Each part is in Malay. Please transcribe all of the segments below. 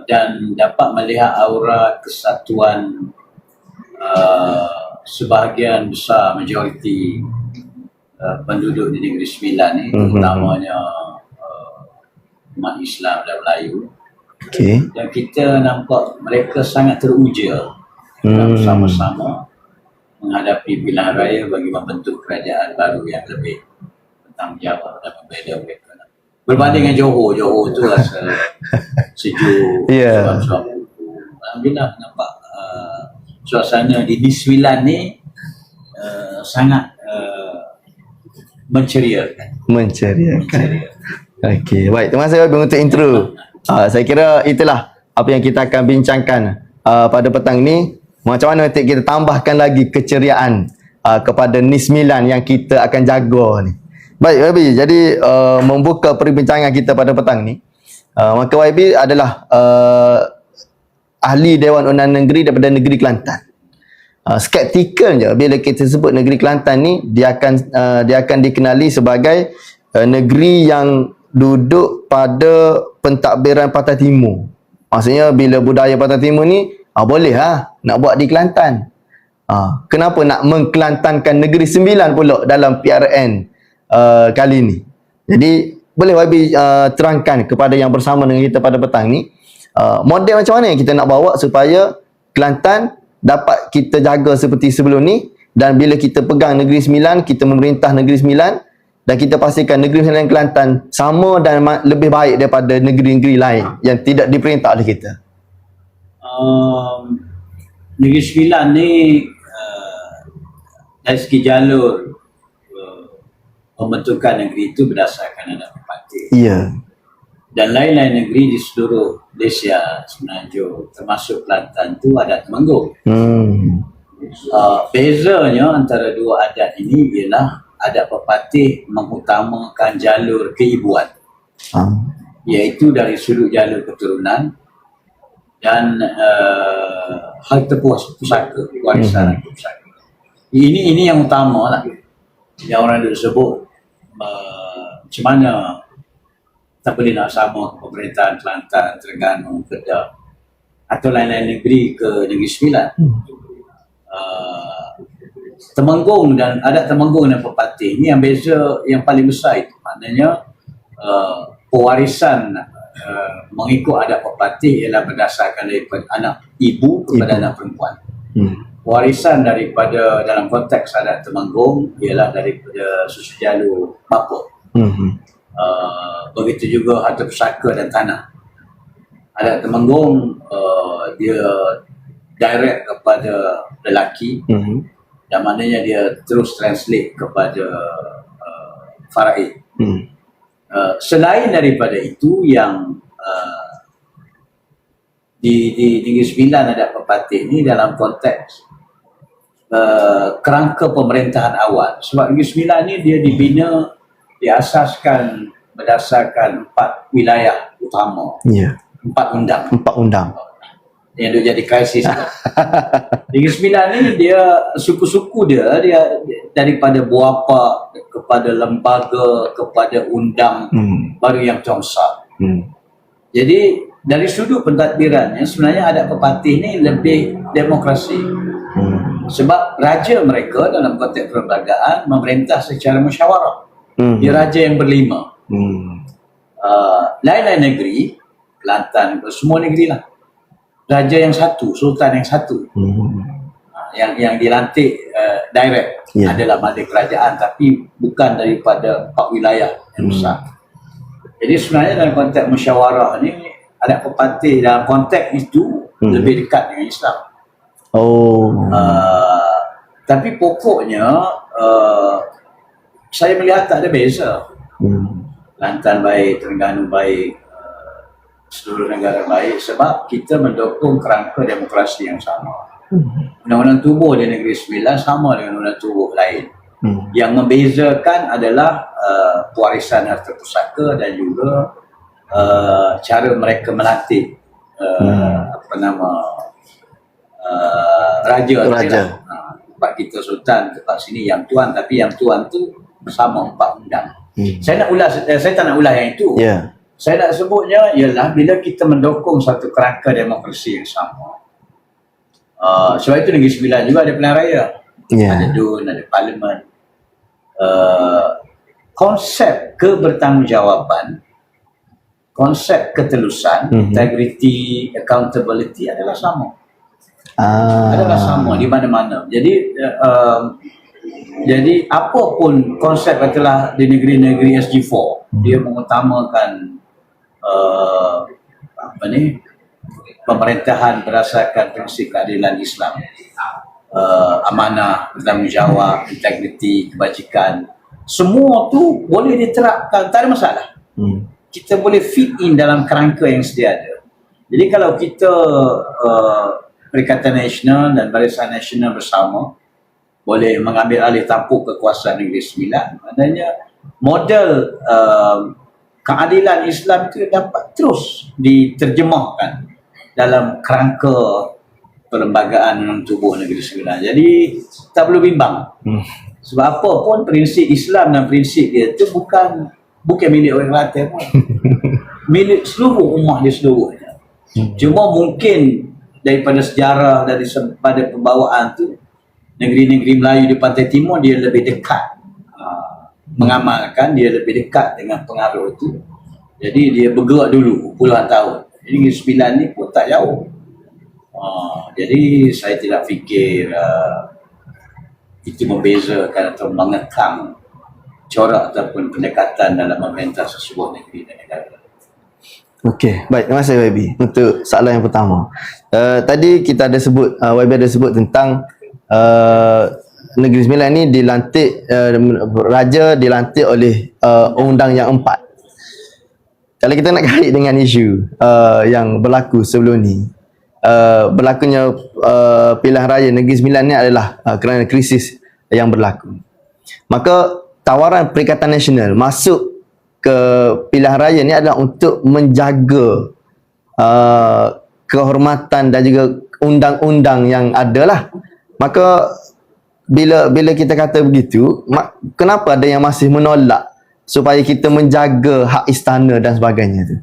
dan dapat melihat aura kesatuan sebahagian besar majoriti penduduk di Negeri Sembilan ni, terutamanya umat Islam dan Melayu. Dan kita nampak mereka sangat teruja bersama-sama menghadapi pilihan raya bagi membentuk kerajaan baru yang lebih bertanggungjawab dan membela mereka. Berbanding dengan Johor tu rasa sejuk, suam-suam. Alhamdulillah nampak suasana di Sembilan ni sangat menceriakan. Okey, baik. Terima kasih Wabi untuk intro. Saya kira itulah apa yang kita akan bincangkan pada petang ni. Macam mana nanti kita tambahkan lagi keceriaan kepada Sembilan yang kita akan jaga ni. Baik Wabi, jadi membuka perbincangan kita pada petang ni, maka Wabi adalah ahli Dewan Undangan Negeri daripada Negeri Kelantan. Skeptikal je bila kita sebut Negeri Kelantan ni, dia akan dikenali sebagai negeri yang duduk pada pentadbiran Pantai Timur. Maksudnya bila budaya Pantai Timur ni boleh nak buat di Kelantan. Kenapa nak mengkelantankan Negeri Sembilan pula dalam PRN kali ni? Jadi boleh Wabi terangkan kepada yang bersama dengan kita pada petang ni, model macam mana yang kita nak bawa supaya Kelantan dapat kita jaga seperti sebelum ni, dan bila kita pegang Negeri Sembilan, kita memerintah Negeri Sembilan, dan kita pastikan Negeri Sembilan Kelantan sama dan lebih baik daripada negeri-negeri lain yang tidak diperintah oleh kita. Negeri Sembilan ni dari segi jalur pembentukan negeri itu berdasarkan adat berparti. Dan lain-lain negeri di seluruh Malaysia semenanjung termasuk Kelantan tu adat Temanggung. Bezanya antara dua adat ini ialah adat berparti mengutamakan jalur keibuan, iaitu dari sudut jalur keturunan dan harta pusaka, warisan harta pusaka. Ini yang utama lah, yang orang duk sebut macam mana tak boleh nak sama pemerintahan Kelantan, Terengganu, Kedah atau lain-lain negeri ke Negeri Sembilan. Temanggung dan adat Temanggung dan Pepatih ni yang beza yang paling besar itu, maknanya pewarisan mengikut adat Pepatih ialah berdasarkan daripada anak ibu kepada anak perempuan. Warisan daripada dalam konteks adat Temanggung ialah daripada susu jalur bapa. Begitu juga harta pusaka dan tanah. Adat Temanggung dia direct kepada lelaki, dan maknanya dia terus translate kepada faraid. Selain daripada itu, yang di Negeri Sembilan adat Pepatih ni dalam konteks kerangka pemerintahan awal. Sebab Negeri Sembilan ni dia dibina, diasaskan berdasarkan 4 wilayah utama, 4 undang yang dia jadi krisis. Negeri Sembilan ni dia suku-suku dia daripada buapa kepada lembaga kepada undang baru yang Chongsa. Jadi dari sudut pentadbirannya sebenarnya adat Pepatih ni lebih demokrasi. Sebab raja mereka dalam konteks perlembagaan memerintah secara musyawarah. Dia raja yang berlima. Lain-lain negeri, Kelantan, semua negeri lah, raja yang satu, sultan yang satu. Yang dilantik direct adalah Mahdi Kerajaan, tapi bukan daripada 4 wilayah yang besar. Jadi sebenarnya dalam konteks musyawarah ni, adat Pepatih dalam konteks itu lebih dekat dengan Islam. Tapi pokoknya saya melihat tak ada beza. Kelantan baik, Terengganu baik, seluruh negara baik, sebab kita mendukung kerangka demokrasi yang sama. Undang-undang tubuh di Negeri Sembilan sama dengan undang tubuh lain. Yang membezakan adalah pewarisan harta pusaka dan juga cara mereka melatih raja. Tempat kita sultan, tempat sini yang tuan, tapi yang tuan tu sama 4 undang. Saya tak nak ulas yang itu. Saya nak sebutnya ialah bila kita mendukung satu kerangka demokrasi yang sama. Sebab itu Negeri Sembilan juga ada pilihan raya. Ada DUN, ada parlimen. Konsep kebertanggungjawaban, konsep ketelusan, integrity, accountability adalah sama. Adalah sama di mana-mana. Jadi apapun konsep adalah di negeri-negeri SG4, dia mengutamakan pemerintahan berdasarkan prinsip keadilan Islam, amanah, bertanggungjawab, integriti, kebajikan. Semua tu boleh diterapkan, tak ada masalah. Kita boleh fit in dalam kerangka yang sedia ada. Jadi kalau kita Perikatan Nasional dan Barisan Nasional bersama boleh mengambil alih tampuk kekuasaan Negeri Sembilan, maknanya model keadilan Islam itu dapat terus diterjemahkan dalam kerangka perlembagaan dalam tubuh Negeri Sembilan. Jadi tak perlu bimbang. Sebab apa pun prinsip Islam dan prinsip dia itu bukan milik orang Kelantan pun. Milik seluruh ummah di seluruhnya. Cuma mungkin daripada sejarah, daripada pembawaan tu, negeri-negeri Melayu di Pantai Timur dia lebih dekat mengamalkan, dia lebih dekat dengan pengaruh itu. Jadi dia bergerak dulu puluhan tahun. Jadi Negeri Sembilan ni pun tak jauh. Jadi saya tidak fikir itu membezakan atau mengekang corak ataupun pendekatan dalam memerintah sesebuah negeri dan negara. Okey, baik. Terima kasih YB untuk soalan yang pertama. Tadi kita ada sebut, YB ada sebut tentang Negeri Sembilan ni dilantik, raja dilantik oleh undang yang 4. Kalau kita nak kait dengan isu yang berlaku sebelum ni, berlakunya pilihan raya Negeri Sembilan ni adalah kerana krisis yang berlaku. Maka tawaran Perikatan Nasional masuk ke pilihan raya ni adalah untuk menjaga kehormatan dan juga undang-undang yang ada lah. Maka bila kita kata begitu, kenapa ada yang masih menolak supaya kita menjaga hak istana dan sebagainya tu?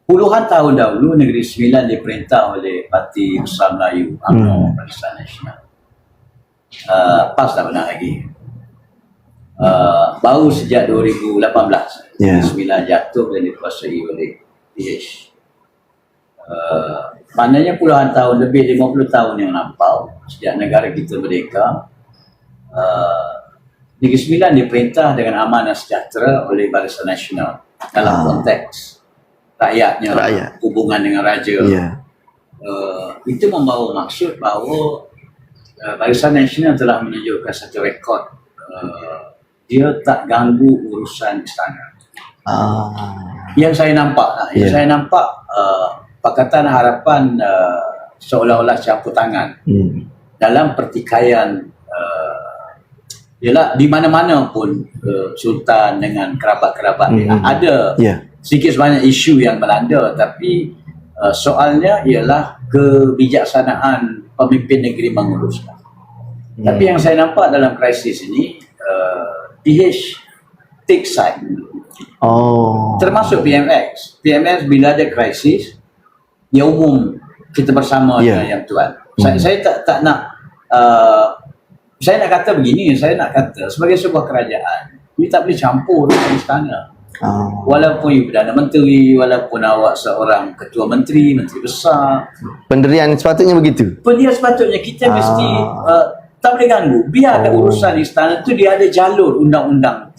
Puluhan tahun dahulu Negeri Sembilan diperintah oleh Parti Besar Melayu, UMNO, Barisan Nasional. PAS tak pernah lagi. Baru sejak 2018 Negeri Sembilan jatuh dan dikuasai oleh PH. Maknanya puluhan tahun, lebih 50 tahun yang lampau sejak negara kita merdeka, Negeri Sembilan diperintah dengan aman dan sejahtera oleh Barisan Nasional dalam konteks rakyatnya, hubungan dengan raja. Itu membawa maksud bahawa Barisan Nasional telah menunjukkan satu rekod dia tak ganggu urusan istana. Yang saya nampak, Pakatan Harapan seolah-olah campur tangan dalam pertikaian. Ialah di mana-mana pun Sultan dengan kerabat-kerabat ada sedikit sebanyak isu yang melanda, tapi soalnya ialah kebijaksanaan pemimpin negeri menguruskan. Tapi yang saya nampak dalam krisis ini, PH take side. Termasuk PMX. PMX bila ada krisis, ya umum kita bersama dengan yang tuan. Saya tak nak saya nak kata begini, saya nak kata sebagai sebuah kerajaan, you tak boleh campur dengan istana. Walaupun you Perdana Menteri, walaupun awak seorang ketua menteri, menteri besar. Pendirian sepatutnya begitu. Pendirian sepatutnya kita mesti tak boleh ganggu. Biar ada urusan istana tu, dia ada jalur undang-undang.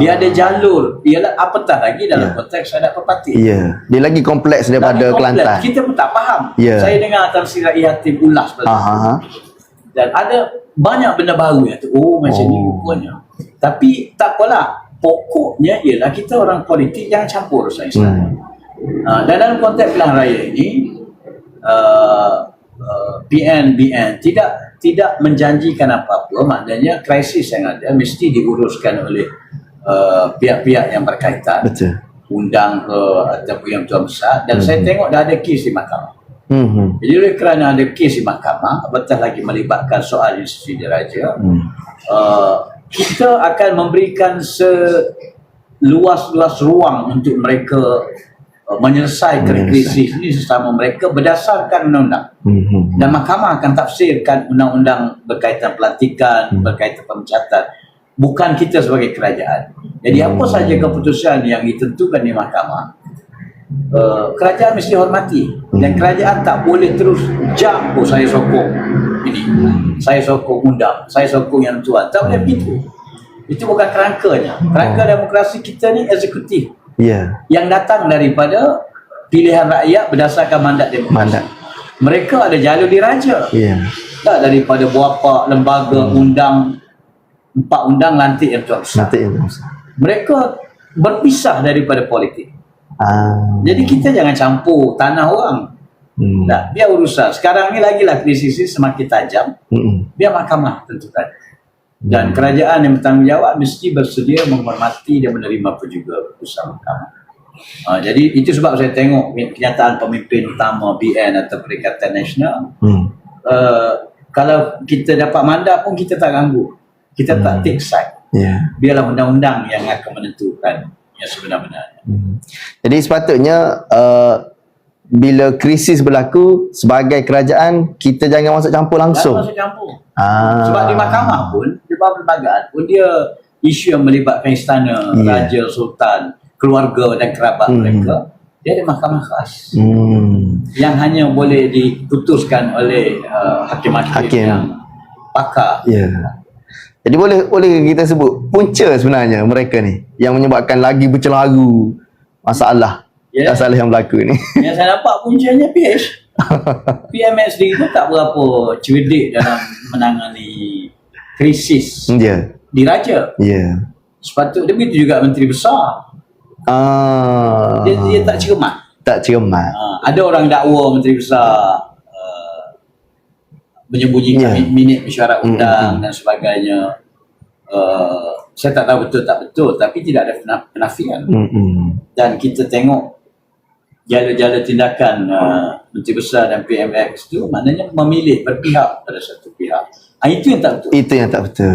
Dia ada jalur, ialah apatah lagi dalam konteks adat perpati. Dia lagi kompleks daripada Kelantan. Kita pun tak faham. Saya dengar Tan Sri Yatim ulas dan ada banyak benda baru yang tu. Macam ni rupanya. Tapi tak apalah. Pokoknya ialah kita orang politik jangan campur urusan istana. Dan dalam konteks pilihan raya ini, PN tidak menjanjikan apa-apa. Maknanya krisis yang ada mesti diuruskan oleh pihak-pihak yang berkaitan. Betul. Undang ke ataupun yang tuan besar. Dan saya tengok dah ada kes di mahkamah. Jadi oleh kerana ada kes di mahkamah, betul lagi melibatkan soal institusi diraja, kita akan memberikan luas-luas ruang untuk mereka menyelesaikan krisis ini sesama mereka berdasarkan undang-undang. Dan mahkamah akan tafsirkan undang-undang berkaitan pelantikan, berkaitan pemecatan. Bukan kita sebagai kerajaan. Jadi apa saja keputusan yang ditentukan di mahkamah, kerajaan mesti hormati. Dan kerajaan tak boleh terus saya sokong ini, saya sokong undang, saya sokong yang tuan. Tak boleh begitu. Itu bukan kerangkanya. Kerangka demokrasi kita ni eksekutif. Yang datang daripada pilihan rakyat berdasarkan mandat demokrasi. Mereka ada jalur diraja. Tak daripada berapa lembaga undang, 4 undang lantik yang tuan besar. Mereka berpisah daripada politik. Jadi kita jangan campur tanah orang. Tak, biar urusan. Sekarang ni lagilah krisis ini semakin tajam. Biar mahkamah tentukan. Dan kerajaan yang bertanggungjawab mesti bersedia menghormati dan menerima juga keputusan mahkamah. Jadi itu sebab saya tengok kenyataan pemimpin utama BN atau Perikatan Nasional. Kalau kita dapat mandat pun kita tak ganggu. Kita tak take side. Biarlah undang-undang yang akan menentukan yang sebenar-benarnya. Jadi sepatutnya bila krisis berlaku, sebagai kerajaan kita jangan masuk campur langsung. Jangan masuk campur. Sebab di mahkamah pun, di perlembagaan pun dia isu yang melibatkan istana, raja, sultan, keluarga dan kerabat mereka, dia ada mahkamah khas yang hanya boleh diputuskan oleh hakim-hakim yang pakar. Jadi boleh kita sebut punca sebenarnya mereka ni yang menyebabkan lagi bercelaru masalah yang berlaku ni. Yang saya nampak puncanya PH. PMS sendiri pun tak berapa cerdik dalam menangani krisis diraja. Sepatutnya begitu juga Menteri Besar. Dia tak cermat. Ada orang dakwa Menteri Besar menyembunyikan minit mesyuarat undang dan sebagainya. Saya tak tahu betul tak betul, tapi tidak ada penafian. Dan kita tengok jalur-jalur tindakan Menteri Besar dan PMX itu maknanya memilih berpihak pada satu pihak. Itu yang tak betul. Itu yang tak betul.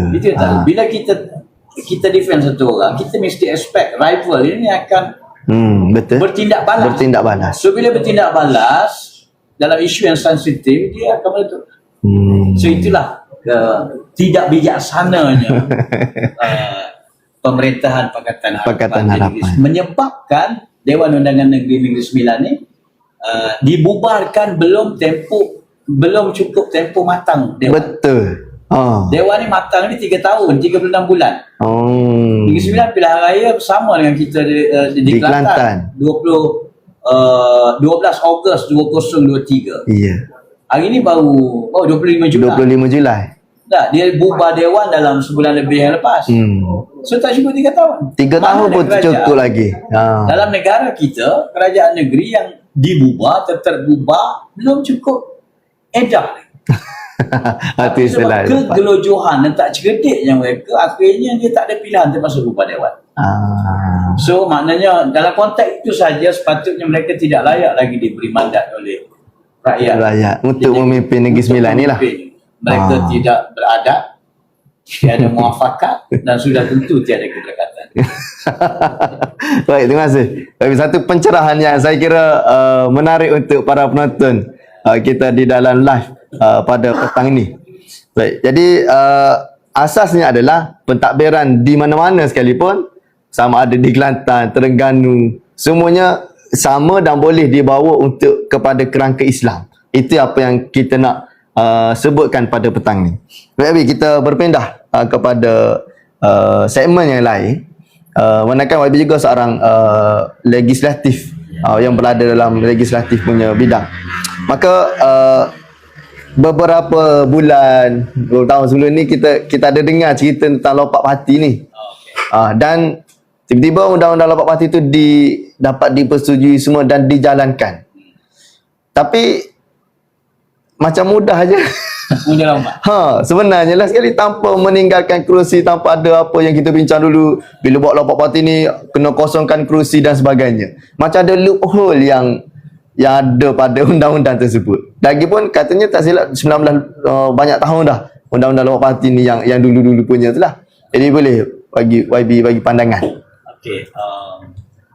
Bila kita defend satu orang, kita mesti expect rival ini akan bertindak balas. So bila bertindak balas dalam isu yang sensitif, dia akan meletup. So itulah tidak bijaksananya pemerintahan Pakatan Harapan menyebabkan Dewan Undangan Negeri 9 ni dibubarkan belum cukup tempoh matang Dewan. Betul. Dewan ni matang ni 3 tahun 36 bulan. Negeri 9 pilihan raya bersama dengan kita di Kelantan 12 Ogos 2023. Hari ni baru 25 Julai. Tak, dia bubar Dewan dalam sebulan lebih yang lepas. So tak cukup 3 tahun. 3 tahun pun cukup lagi. Dalam negara kita, kerajaan negeri yang dibubar, terbubar, belum cukup edah. Sebab kegelojohan dan tak cerdiknya mereka, akhirnya dia tak ada pilihan termasuk bubar Dewan. So maknanya dalam konteks itu saja sepatutnya mereka tidak layak lagi diberi mandat oleh rakyat untuk memimpin Negeri Sembilan ni lah. Mereka tidak beradab, tiada muafakat dan sudah tentu tiada keberkatan. Baik, terima kasih. Satu pencerahan yang saya kira menarik untuk para penonton kita di dalam live pada petang ini. Baik, jadi asasnya adalah pentadbiran di mana-mana sekalipun, sama ada di Kelantan, Terengganu, semuanya sama dan boleh dibawa untuk kepada kerangka Islam. Itu apa yang kita nak sebutkan pada petang ni. Baik, kita berpindah kepada segmen yang lain. Manakala YB juga seorang legislatif yang berada dalam legislatif punya bidang. Maka beberapa bulan, beberapa tahun sebelum ni kita ada dengar cerita tentang Lopak Parti ni. Dan tiba-tiba undang-undang Lopak Parti tu dapat dipersetujui semua dan dijalankan. Tapi macam mudah aja. Sebenarnya lah sekali, tanpa meninggalkan kerusi, tanpa ada apa yang kita bincang dulu. Bila buat Lopak Parti ni kena kosongkan kerusi dan sebagainya. Macam ada loophole yang ada pada undang-undang tersebut. Lagipun katanya tak silap 19 banyak tahun dah undang-undang Lopak Parti ni yang dulu-dulu punya tu lah. Jadi boleh bagi YB bagi pandangan. Okey,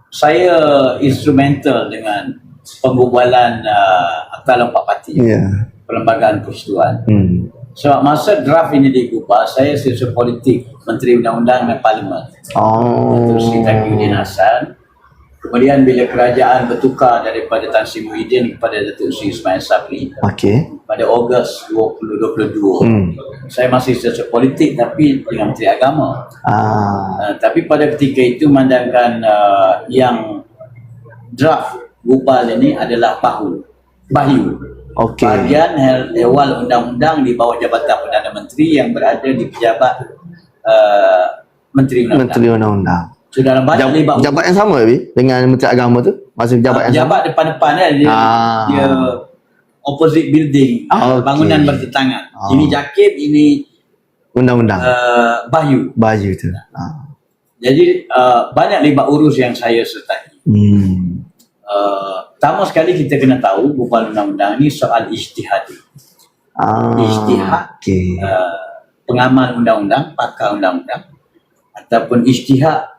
saya instrumental dengan pembubalan Akta Lompat Parti, Perlembagaan Persekutuan. Sebab masa draft ini digubah, saya sesuai politik Menteri Undang-Undang dan Parlimen. Terus kita Takiuddin Hassan. Kemudian bila kerajaan bertukar daripada Tan Sri Muhyiddin kepada Datuk Seri Ismail Sabri pada Ogos 2022, saya masih sesuai politik tapi dengan Menteri Agama. Tapi pada ketika itu memandangkan yang draft gubal ini adalah Bahyu. Bahagian ehwal undang-undang di bawah Jabatan Perdana Menteri yang berada di pejabat Menteri Undang-Undang. So dalam banyak jabat yang sama dengan Menteri Agama tu? Masih jabat yang sama? Jabat depan-depan dia opposite building, bangunan bertentangan. Ini JAKIM, ini undang-undang. Bahyu tu. Jadi banyak libat urus yang saya sertai. Pertama sekali kita kena tahu gubal undang-undang ni soal ijtihad. Ijtihad pengamal undang-undang, pakar undang-undang, ataupun ijtihad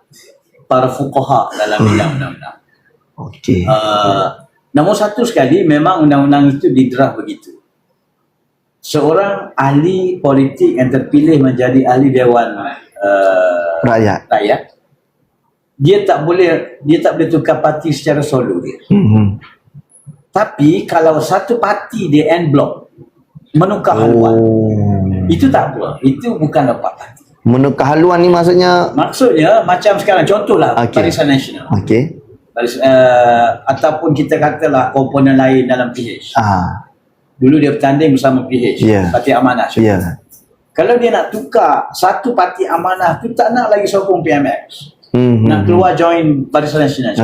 para fuqaha dalam bidang undang-undang. Nombor satu sekali, memang undang-undang itu didraft begitu. Seorang ahli politik yang terpilih menjadi ahli Dewan Rakyat, dia tak boleh tukar parti secara solo dia. Tapi kalau satu parti dia en bloc menukar haluan, itu tak apa. Itu bukan lompat parti. Menukar haluan ni maksudnya macam sekarang contohlah Barisan Nasional. Ataupun kita katalah komponen lain dalam PH. Dulu dia bertanding bersama PH, Parti Amanah. Kalau dia nak tukar satu Parti Amanah tu, tak nak lagi sokong PMX, nak keluar join Barisan Nasional,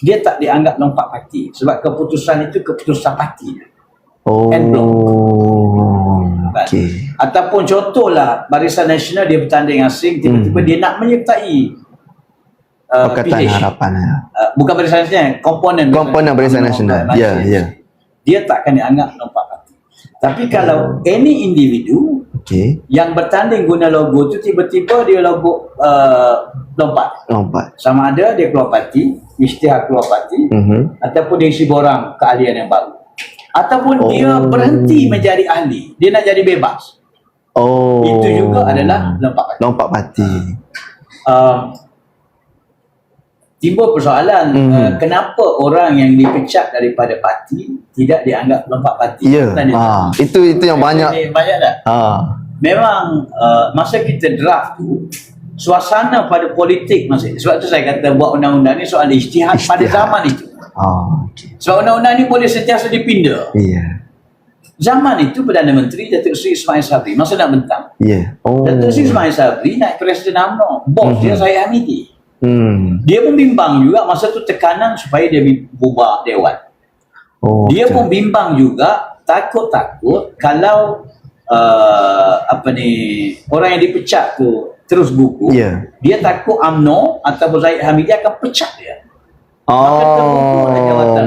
dia tak dianggap lompat parti sebab keputusan itu keputusan parti. Ataupun contohlah Barisan Nasional dia bertanding asing, tiba-tiba dia nak menyertai Pakatan Harapan, bukan Barisan Nasional, komponen Barisan Nasional. Dia tak akan dianggap lompat parti. Tapi kalau any individu yang bertanding guna logo tu, tiba-tiba dia logo lompat, sama ada dia keluar parti, isytihar keluar parti, ataupun dia isi borang keahlian yang baru, ataupun dia berhenti menjadi ahli, dia nak jadi bebas. Itu juga adalah lompat parti. Timbul persoalan, kenapa orang yang dipecat daripada parti tidak dianggap lompat parti? Itu yang banyak tak? Memang masa kita draft tu, suasana pada politik masih. Sebab tu saya kata buat undang-undang ni soal ijtihad pada zaman itu. Sebab undang-undang ni boleh sentiasa dipinda. Zaman itu Perdana Menteri Datuk Seri Ismail Sabri masa nak bentang. Datuk Seri Ismail Sabri naik Presiden UMNO, bos dia Zahid Hamidi. Dia pun bimbang juga masa tu tekanan supaya dia bubar Dewan. Dia pun bimbang juga, takut-takut kalau orang yang dipecat tu terus gugur, dia takut UMNO atau Zahid Hamidi akan pecat dia.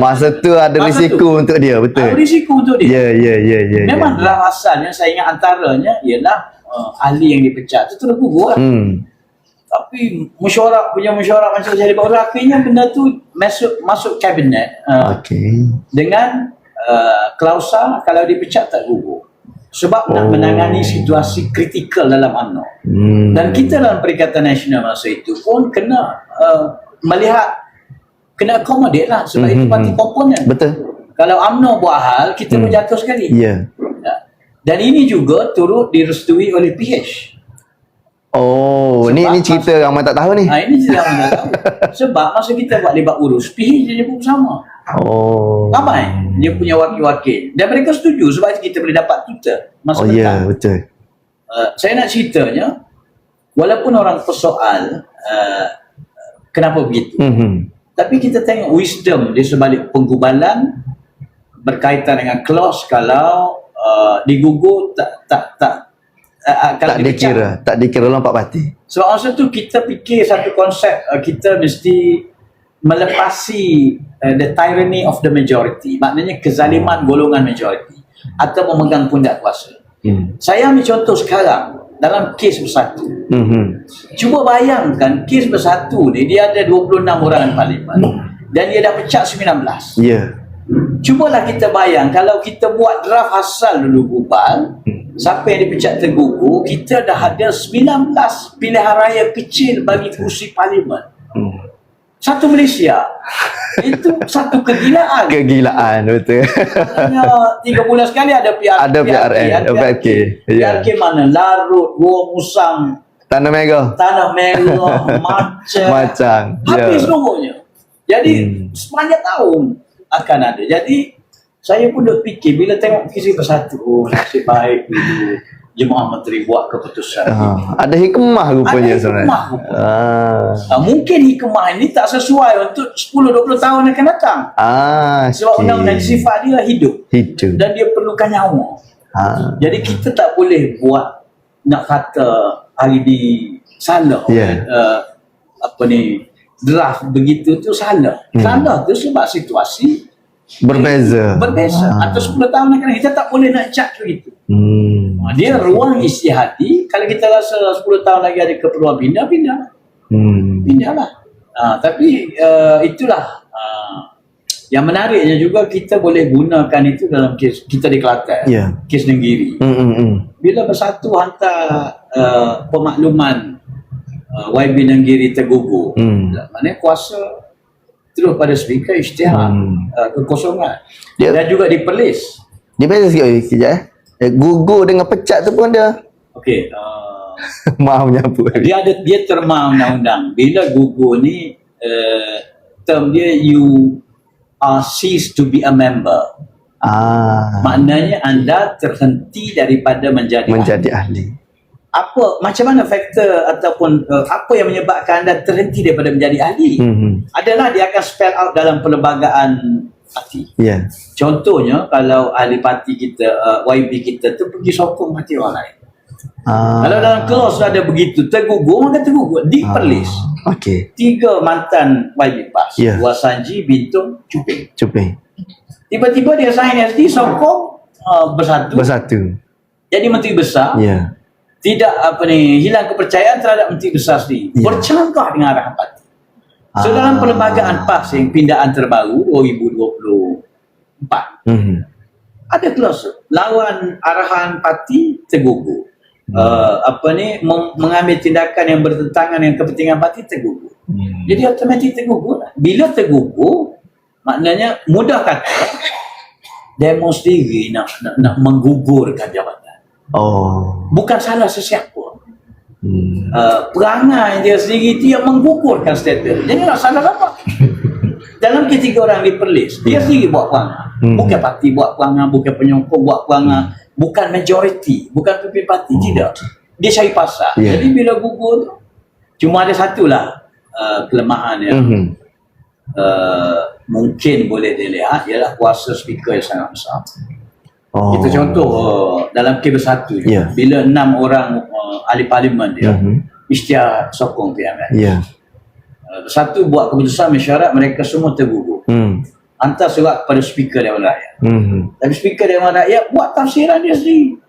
Masa tu ada risiko untuk dia, betul. Ada risiko untuk dia. Memang dalam asalnya saya ingat antaranya ialah ahli yang dipecat tu terus gugur. Tapi mesyuarat macam saya baru, akhirnya benda tu masuk kabinet dengan klausa kalau dipecat tak gugur. Sebab nak menangani situasi kritikal dalam UMNO. Dan kita dalam Perikatan Nasional masa itu pun kena melihat, kena accommodate lah sebab itu parti komponen. Betul. Kalau UMNO buat hal, kita pun jatuh sekali. Dan ini juga turut direstui oleh PH. Ni cerita ramai tak tahu ni. Ini cerita ramai tak tahu. Sebab masa kita buat lebat urus, PH dia pun bersama. Ramai dia punya wakil-wakil. Dan mereka setuju sebab kita boleh dapat tutor masa petang. Betul. Saya nak ceritanya, walaupun orang persoal kenapa begitu, tapi kita tengok wisdom di sebalik penggubalan berkaitan dengan clause kalau digugur tak dikira lompat parti. Sebab masa tu kita fikir satu konsep, kita mesti melepasi the tyranny of the majority, maknanya kezaliman golongan majority atau memegang pundak kuasa. Saya ambil contoh sekarang dalam kes bersatu. Cuba bayangkan kes bersatu ni dia ada 26 orang parlimen dan dia dah pecat 19. Cubalah kita bayang kalau kita buat draft asal dulu Gubal, siapa yang dipecat tergugur, kita dah ada 19 pilihan raya kecil bagi kursi parlimen. Satu Malaysia. Itu satu kegilaan. Kegilaan, betul. Hanya 3 bulan sekali ada PRK. PRK mana? Larut, Gua Musang, Tanah Merah, Macang. Habis semuanya. Jadi sepanjang tahun akan ada. Jadi saya pun duk fikir bila tengok kisah bersatu, nasib baik dulu Jemaah Menteri buat keputusan. Ada hikmah rupanya sebenarnya. Mungkin hikmah ini tak sesuai untuk 10-20 tahun akan datang. Sebab undang-undang sifat dia hidup. Dan dia perlukan nyawa. Jadi kita tak boleh buat, nak kata hari ni salah. Draft begitu tu salah. Salah tu sebab situasi berbeza. Atau 10 tahun akan kita tak boleh nak cat begitu. Dia ruang istihadi. Kalau kita rasa 10 tahun lagi ada keperluan pindahlah. Tapi itulah yang menariknya juga, kita boleh gunakan itu dalam kes kita di Kelantan, kes Nenggiri. Bila bersatu hantar pemakluman YB Nenggiri tergugur, maknanya kuasa terus pada speaker isytihar kekosongan dan juga diperlis. Dia beza sikit gugur dengan pecat tu pun dia. Okey, maaf menyapu. Dia terma undang-undang. Bila gugur ni term dia you are cease to be a member. Maknanya anda terhenti daripada menjadi ahli. Macam mana faktor ataupun apa yang menyebabkan anda terhenti daripada menjadi ahli? Adalah dia akan spell out dalam perlembagaan parti. Contohnya kalau ahli parti kita, YB kita tu pergi sokong parti orang lain. Kalau dalam clause ada begitu, tergugur, maka tergugur, diperlis. 3 mantan YB PAS, Dua Sanji, Bintong, Cuping. Tiba-tiba dia sign SD sokong bersatu. Jadi menteri besar. Tidak hilang kepercayaan terhadap menteri besar sendiri. Bercanggah dengan arahan parti. So dalam perlembagaan PAS yang pindaan terbaru 2024, ada klausul lawan arahan parti tergugur. Mengambil tindakan yang bertentangan dengan kepentingan parti tergugur. Jadi automatik tergugur. Bila tergugur, maknanya mudah kata demo sendiri nak menggugurkan jabatan. Bukan salah sesiapa. Perangai dia sendiri dia menggugurkan status. Jadi nak salah apa? Dalam ketiga orang diperlis, dia sendiri buat perangai. Bukan parti buat perangai, bukan penyokong buat perangai, bukan majoriti, bukan pemimpin parti, tidak. Dia cari pasal. Jadi bila gugur, cuma ada satulah kelemahan yang mungkin boleh dilihat, ialah kuasa speaker yang sangat besar. Kita contoh dalam kes bersatu, bila 6 orang ahli parlimen dia isytihar sokong PMN. Satu buat keputusan mesyuarat, mereka semua tergugur. Hantar surat kepada speaker Dewan Rakyat. Tapi speaker Dewan Rakyat buat tafsiran dia sendiri.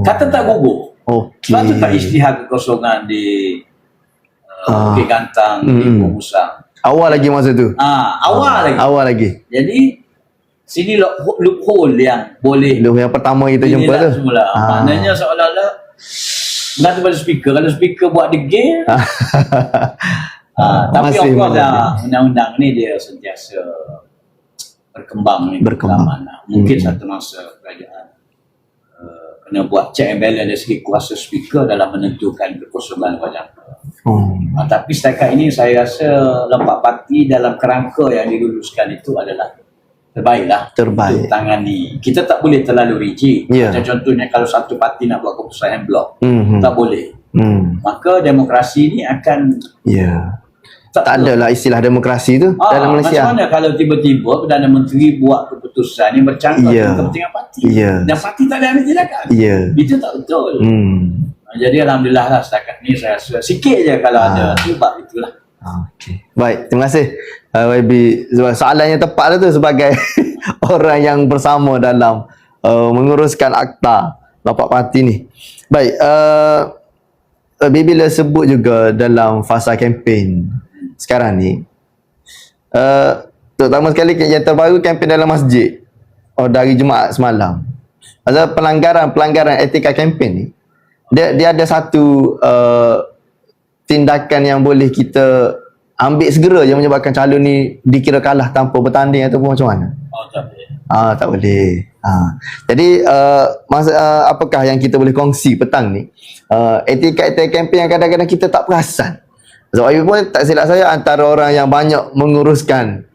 Kata tak gugur. Sebab tu tak isytihar kekosongan di Bukit Gantang, di Gua Musang. Awal lagi masa tu. Awal lagi. Jadi sini loophole yang boleh. Yang pertama kita jumpa tu. Maknanya seolah-olah bergantung pada speaker. Kalau speaker buat degil, tapi of course undang-undang ni dia sentiasa berkembang. Mungkin satu masa kerajaan kena buat check and balance dari segi kuasa speaker dalam menentukan kekosongan wajah. Tapi setakat ini saya rasa lempak parti dalam kerangka yang diluluskan itu adalah terbaik untuk tangani. Kita tak boleh terlalu rigid. Macam contohnya kalau satu parti nak buat keputusan en blok, tak boleh. Maka demokrasi ni akan tak adalah istilah demokrasi tu dalam Malaysia. Macam mana kalau tiba-tiba Perdana Menteri buat keputusan yang bercanggah dengan kepentingan parti, dan parti tak ada ambil tindakan? Itu tak betul. Jadi alhamdulillah lah setakat ni saya rasa sikit je kalau ada sebab itulah. Baik, terima kasih YB. Soalan yang tepat tu sebagai orang yang bersama dalam menguruskan akta Bapak parti ni. Baik, bila sebut juga dalam fasa kempen sekarang ni, terutama sekali yang terbaru kempen dalam masjid dari Jumaat semalam. Maksudnya pelanggaran etika kempen ni, dia ada satu tindakan yang boleh kita ambil segera yang menyebabkan calon ni dikira kalah tanpa bertanding ataupun macam mana? Tak boleh. Tak boleh. Jadi apakah yang kita boleh kongsi petang ni? Etika kempen yang kadang-kadang kita tak perasan. Sebab itu pun tak silap saya antara orang yang banyak menguruskan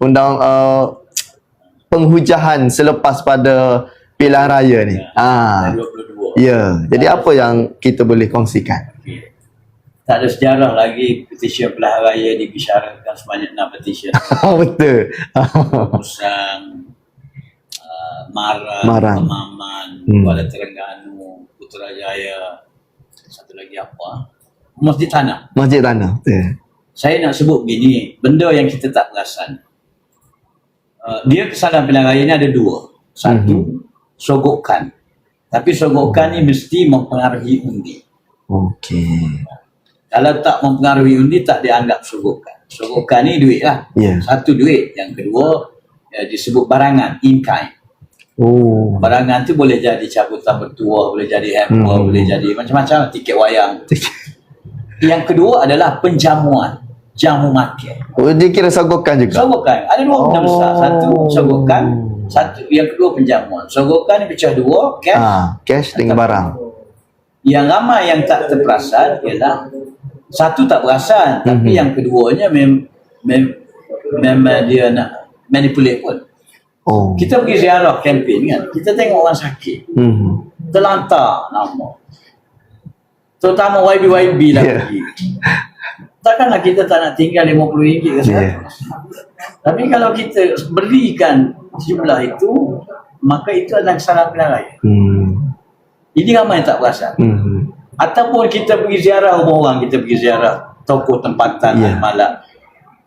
penghujahan selepas pada pilihan raya ni. 22. Ya. Jadi apa yang kita boleh kongsikan? Okay. Tak ada sejarah lagi petisi pilihan raya dibicarakan sebanyak 6 petisi. Betul. Musang, Marang, Kemaman, Kuala Terengganu, Putrajaya, satu lagi apa? Masjid Tanah. Masjid Tanah. Betul. Saya nak sebut begini, benda yang kita tak perasan. Dia kesalahan pilihan raya ni ada dua. Satu, sogokan. Tapi sogokan ni mesti mempengaruhi undi. Okey. Kalau tak mempengaruhi undi, tak dianggap sogokan. Sogokan ni duit lah. Yeah. Satu duit. Yang kedua, disebut barangan, in kind. Barangan tu boleh jadi cabutan bertuah, boleh jadi hamper, boleh jadi macam-macam, tiket wayang. Yang kedua adalah penjamuan, jamu makan. Dia kira sogokan juga? Sogokan. Ada dua benda besar. Satu sogokan, yang kedua penjamuan. Sogokan ni pecah dua, cash dengan barang. Yang ramai yang tak terperasan ialah satu tak perasan, tapi yang keduanya memang dia nak manipulate pun. Kita pergi ziarah kempen kan, kita tengok orang sakit, terlantar nama, terutama YB lah pergi. Takkanlah kita tak nak tinggal RM50 ke 100. Tapi kalau kita berikan jumlah itu, maka itu adalah kesalahan pilihan raya. Ini ramai yang tak perasan. Ataupun kita pergi ziarah rumah orang, kita pergi ziarah toko tempatan malam,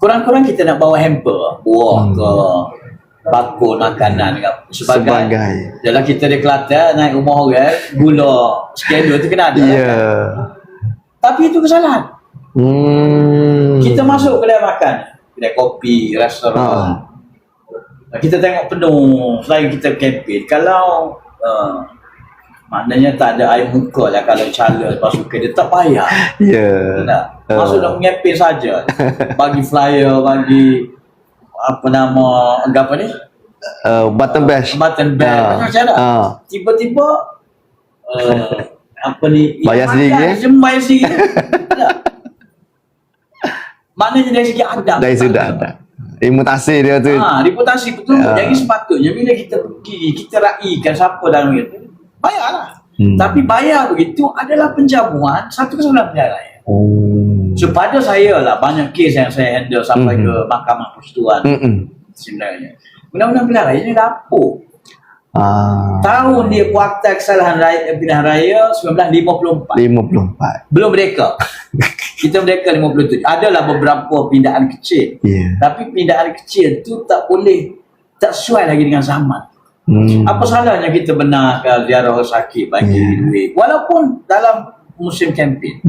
kurang-kurang kita nak bawa hamper, buah ke bakul makanan sebagai. Dalam kita di Kelantan naik rumah orang, gula skedul tu kena ada. Tapi itu kesalahan. Kita masuk kedai makan, kedai kopi, restoran, kita tengok penuh. Selain kita kempen, kalau maknanya tak ada air muka lah kalau cala masuk ke dia, tak payah. Masuk dalam kempen saja, bagi flyer, bagi apa nama apa ni, button bash macam mana. Tiba-tiba apa ni, bayar sendiri, bayar sendiri. Maknanya dari segi adab, dari sudut adab, reputasi dia tu. Reputasi betul. Jadi sepatutnya bila kita pergi, kita raikan siapa dalam itu, bayarlah. Tapi bayar begitu adalah penjamuan, satu kesalahan pilihan raya. So pada saya lah, banyak kes yang saya handle sampai ke Mahkamah Persekutuan sebenarnya. Undang-undang pilihan raya ni lapuk. Tahun dia kuartal kesalahan pilihan raya 1954. Belum merdeka. Kita merdeka 57. Adalah beberapa pindaan kecil. Tapi pindaan kecil tu tak sesuai lagi dengan zaman. Apa salahnya kita benarkan ziarah orang sakit bagi duit, walaupun dalam musim kempen.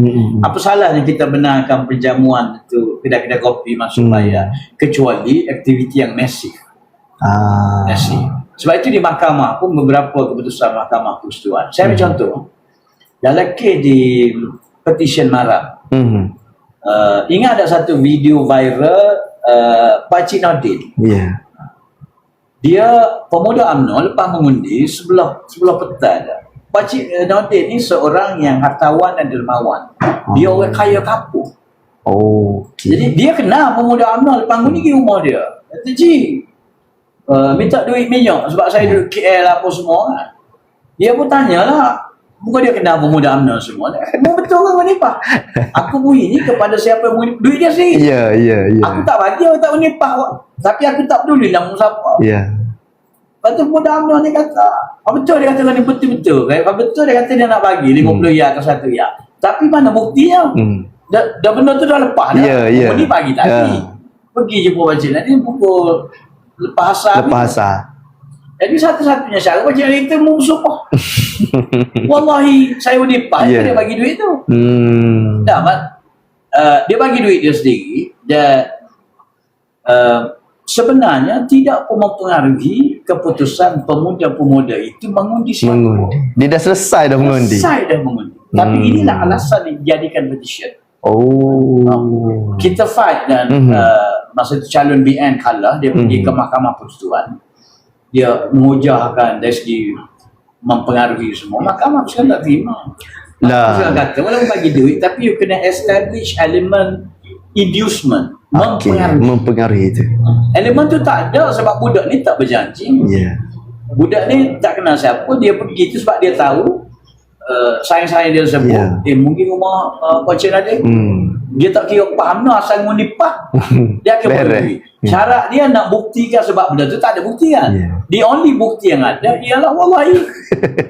Apa salahnya kita benarkan penjamuan itu, kedai-kedai kopi masuk bayar, kecuali aktiviti yang masif. Sebab itu di mahkamah pun beberapa keputusan Mahkamah Persekutuan. Saya ambil contoh, dalam kes di petition Marang, ingat ada satu video viral Pakcik Nordin. Dia pemuda UMNO lepas mengundi sebelah petang. Pakcik Nordin ni seorang yang hartawan dan dermawan. Dia orang kaya kampung. Jadi dia kenal pemuda UMNO lepas mengundi pergi rumah dia. Kata, Ji, minta duit minyak sebab saya duduk KL apa semua kan. Dia pun tanyalah, bukan dia kenal pemuda UMNO semua. Memang betul kan menipah? Aku beri ni kepada siapa yang beri duit dia sendiri. Aku tak bagi, aku tak menipah. Tapi aku tak peduli nama siapa. Lepas tu pemuda UMNO ni kata, betul dia kata ni betul-betul. Kalau betul dia kata dia nak bagi 50 ya atau 1 ya. Tapi mana buktinya? Dah benda tu dah lepas dah. Ni pagi tadi. Pergi jumpa Pakcik Nordin pukul lepas asar. Jadi satu-satunya cara macam itu musuh. Wallahi saya unipah dia bagi duit tu. Tak, dia bagi duit dia sendiri dan sebenarnya tidak pun mempengaruhi keputusan pemuda-pemuda itu mengundi siapa. Dia dah selesai dah mengundi. Tapi inilah alasan dijadikan petition. Kita fight dan masa tu calon BN kalah, dia pergi ke Mahkamah Persekutuan. Dia mengujarkan dari segi mempengaruhi semua. Mahkamah Persekutuan tak terima. Mahkamah kata walaupun bagi duit tapi you kena establish elemen inducement, mempengaruhi itu. Elemen tu tak ada sebab budak ni tak berjanji. Budak ni tak kenal siapa, dia pergi tu sebab dia tahu sayang-sayang dia sebut mungkin rumah Kocin ada. Dia tak kira faham lah asal menipah. Dia akan berdui. Syarat dia nak buktikan sebab benda tu tak ada bukti kan. The only bukti yang ada ialah wallahi.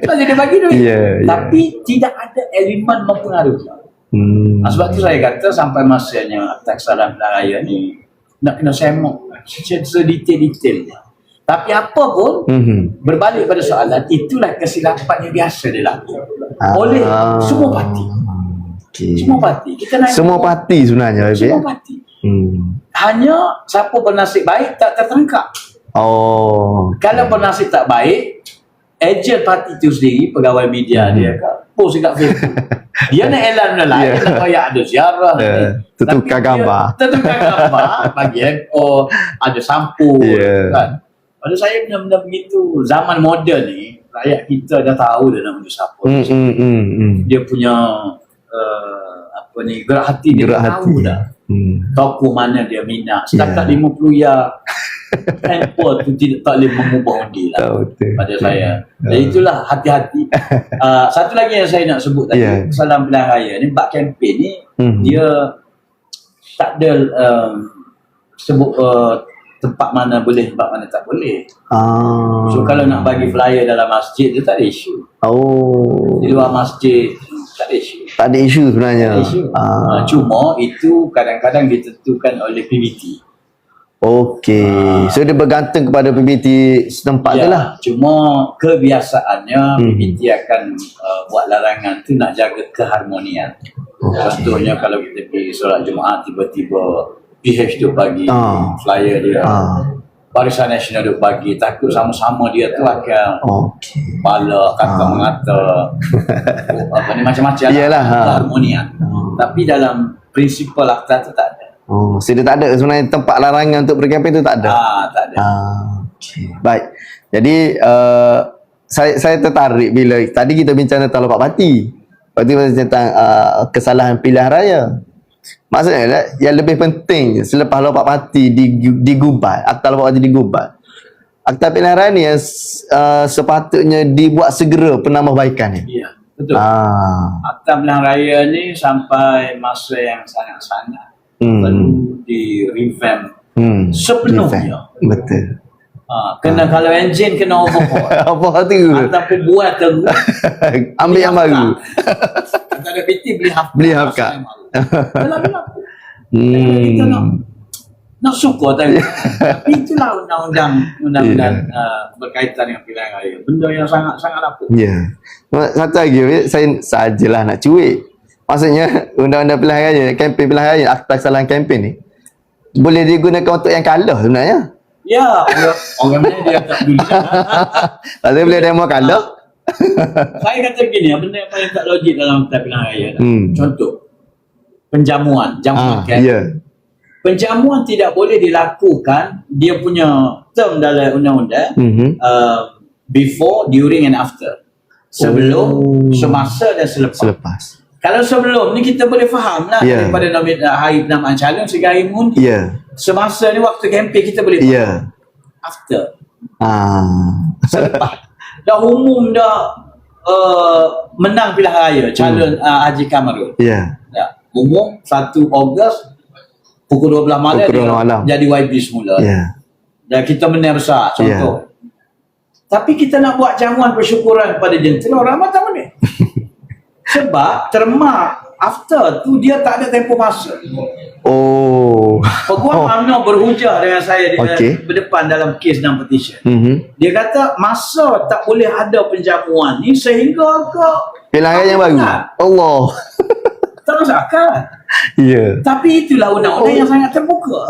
Saja dia bagi duit. Tapi tidak ada elemen mempengaruhi. Sebab tu saya kata sampai masanya taksana pilihan raya ni nak kena semak sedetail-detailnya. Tapi apa pun berbalik pada soalan, itulah kesilapan yang biasa dilakukan oleh semua parti. Semua parti. Kita naik semua parti sebenarnya. Semua parti. Hanya siapa bernasib baik tak tertangkap. Kalau bernasib tak baik, ejen parti itu sendiri, pegawai media dia post dekat Facebook. Dia nak elan benda lain, nak bayar ada ziarah. Tukar gambar. Bagi ada sampo kan. Pada saya benda-benda begitu, zaman moden ni rakyat kita dah tahu dia nak menuju siapa. Dia punya gerak hati dia tahu dah. Tokoh mana dia minat. Setakat 50 ya handphone tu tak boleh mengubah undi lah pada saya. Jadi itulah hati-hati. Satu lagi yang saya nak sebut tadi, kesalahan pilihan raya ni, bak kempen ni dia tak ada sebut tempat mana boleh, tempat mana tak boleh. So kalau nak bagi flyer dalam masjid tu tak ada isu. Di luar masjid tak ada isu. Tak ada isu sebenarnya. Cuma itu kadang-kadang ditentukan oleh PBT. So dia bergantung kepada PBT setempat tu lah. Cuma kebiasaannya PBT akan buat larangan tu nak jaga keharmonian. Contohnya kalau kita pergi solat Jumaat, tiba-tiba PH tu bagi flyer dia, Barisan Nasional tu bagi, takut sama-sama dia tu akan bala, kata mengata macam-macam lah keharmonian. Tapi dalam prinsipal akta tu tak ada. So dia tak ada sebenarnya tempat larangan untuk berkempen tu tak ada. Tak ada. Baik. Jadi saya tertarik bila tadi kita bincang tentang lompat parti. Lepas tu tentang kesalahan pilihan raya. Maksudnya yang lebih penting selepas lompat parti digubat, akta lompat parti digubat, akta pilihan raya ni yang sepatutnya dibuat segera penambahbaikan ni. Ya, betul. Akta pilihan raya ni sampai masa yang sangat-sangat perlu di revamp sepenuhnya. Betul. Kena kalau enjin kena overhaul. Apa tu? Ataupun buat tu ambil yang baru. Antara PT beli hafkah. Kita nak suka tapi itulah undang-undang berkaitan dengan pilihan raya. Benda yang sangat-sangat apa. Satu lagi saya sajalah nak cuik. Maksudnya undang-undang pilihan raya, kempen pilihan raya, akta kesalahan kempen ni boleh digunakan untuk yang kalah sebenarnya. Orang mana dia tak dulu. Maksudnya boleh demo kalah. Saya kata begini, benda yang paling tak logik dalam akta pilihan raya. Contoh, jamuan penjamuan tidak boleh dilakukan, dia punya term dalam undang-undang before, during and after. Sebelum, semasa dan selepas. Kalau sebelum ni kita boleh faham lah daripada hari penamaan calon sehingga hari mengundi. Semasa ni waktu kempen kita boleh faham. After. Selepas. Dah umum dah menang pilihan raya calon Haji Kamarul. Umum 1 Ogos pukul 12 malam jadi YB semula. Dan kita menang besar contoh. Tapi kita nak buat jamuan persyukuran kepada jentera, orang tak boleh. Sebab termak after tu dia tak ada tempoh masa. Peguam UMNO berhujah dengan saya berdepan dalam kes dan petition. Dia kata masa tak boleh ada penjamuan ni sehingga ke pilihan raya yang baru. Allah. Tak masuk akal. Tapi itulah undang-undang yang sangat terbuka.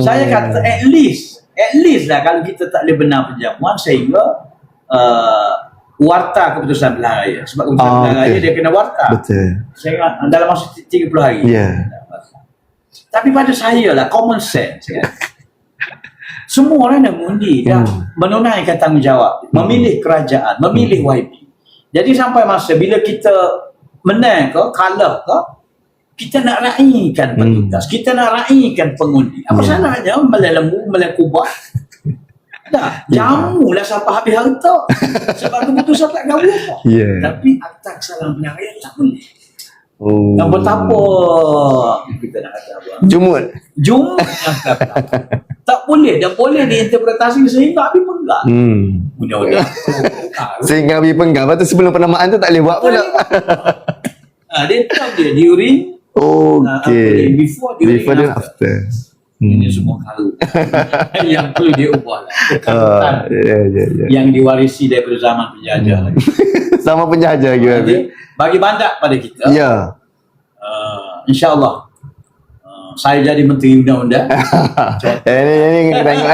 Saya kata at least lah kalau kita tak boleh benar penjamuan sehingga warta keputusan pilihan raya. Sebab keputusan pilihan raya dia kena warta. Betul. Sehingga dalam masa 30 hari. Tapi pada saya lah common sense kan. Semua orang dah mengundi, dah menunaikan tanggungjawab, memilih kerajaan, memilih YB. Jadi sampai masa bila kita menang ke, kalah ke, kita nak raikan petugas, kita nak raikan pengundi. Apa salahnya melai lembu, melai kubah? Dah, jamulah sampai habis harta. Sebab keputusan tak gaul apa. Tapi akta kesalahan pilihan raya tak boleh. Yang betapa kita nak kata apa? Jumut yang kata tak boleh, dan boleh diinterpretasi sehingga habis penggal. Mudah-mudahan sehingga habis penggal. Lepas tu sebelum penamaan tu tak boleh buat pula. Dia tahu dia during, before, during, dan after. Ini semua kalu yang perlu diubah lah. Yang diwarisi daripada zaman penjajah lagi. Sama penjajah lagi. Bagi bandak pada kita. InsyaAllah saya jadi menteri undang-undang. Ini kita tengok.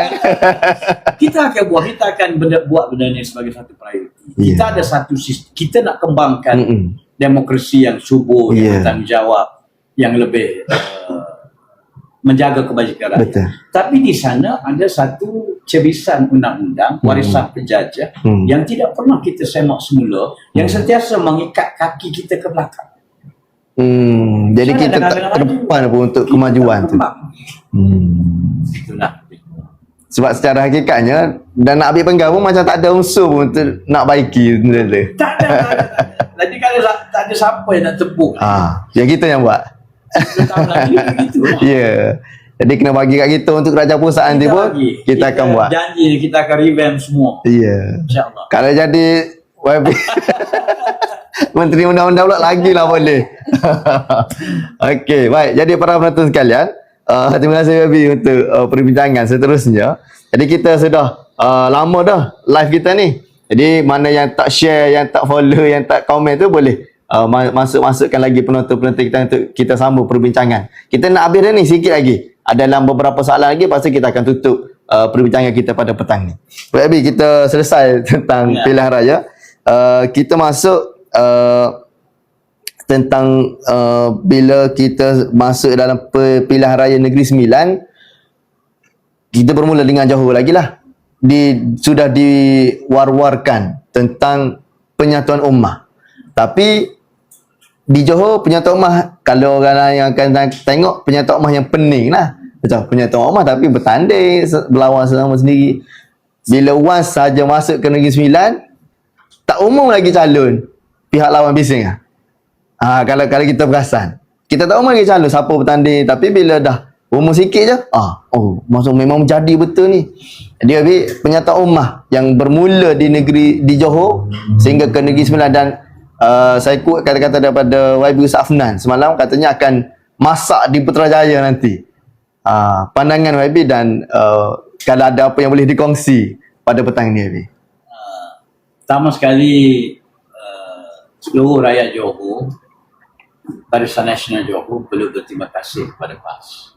Kita akan buat benda ni sebagai satu prioriti. Kita ada satu sistem, kita nak kembangkan demokrasi yang subur, yang bertanggungjawab, yang lebih menjaga kebajikan rakyat. Tapi di sana ada satu cebisan undang-undang warisan penjajah yang tidak pernah kita semak semula, yang sentiasa mengikat kaki kita ke belakang. Jadi kita tak terdepan pun untuk kemajuan tu. Itulah. Sebab secara hakikatnya dan nak ambil penggal pun macam tak ada unsur pun untuk nak baiki benda tu. Tak ada. Jadi kalau tak ada siapa yang nak tepuk. Yang kita yang buat. Jadi kena bagi kat kita untuk kerajaan pusat nanti pun kita akan buat. Janji kita akan revamp semua. InsyaAllah. Kalau jadi YB Menteri Undang-Undang pula lagilah boleh. Okey, baik. Jadi para penonton sekalian, terima kasih YB untuk perbincangan seterusnya. Jadi kita sudah lama dah live kita ni. Jadi mana yang tak share, yang tak follow, yang tak komen tu boleh masukkan lagi penonton-penonton kita untuk kita sambung perbincangan. Kita nak habis dah ni sikit lagi. Ada dalam beberapa soalan lagi, lepas tu kita akan tutup perbincangan kita pada petang ni. Baik, Abi, kita selesai tentang pilihan raya. Kita masuk tentang bila kita masuk dalam pilihan raya Negeri Sembilan, kita bermula dengan Johor lagi lah. Sudah diwar-warkan tentang penyatuan ummah. Tapi di Johor penyatuan ummah, kalau orang yang akan tengok penyatuan ummah yang pening lah. Macam penyatuan ummah tapi bertanding, berlawan sesama sendiri. Bila once saja masuk ke Negeri Sembilan, tak umum lagi calon pihak lawan bising lah. Kalau kita perasan, kita tak umum lagi calon siapa bertanding. Tapi bila dah umum sikit je, maksud memang menjadi betul ni. Dia penyatuan ummah yang bermula di Johor sehingga ke Negeri Sembilan. Dan saya quote kata-kata daripada YB Ustaz Afnan semalam, katanya akan masak di Putrajaya nanti. Pandangan YB dan kalau ada apa yang boleh dikongsi pada petang ini YB. Pertama sekali seluruh rakyat Johor, Barisan Nasional Johor perlu berterima kasih kepada PAS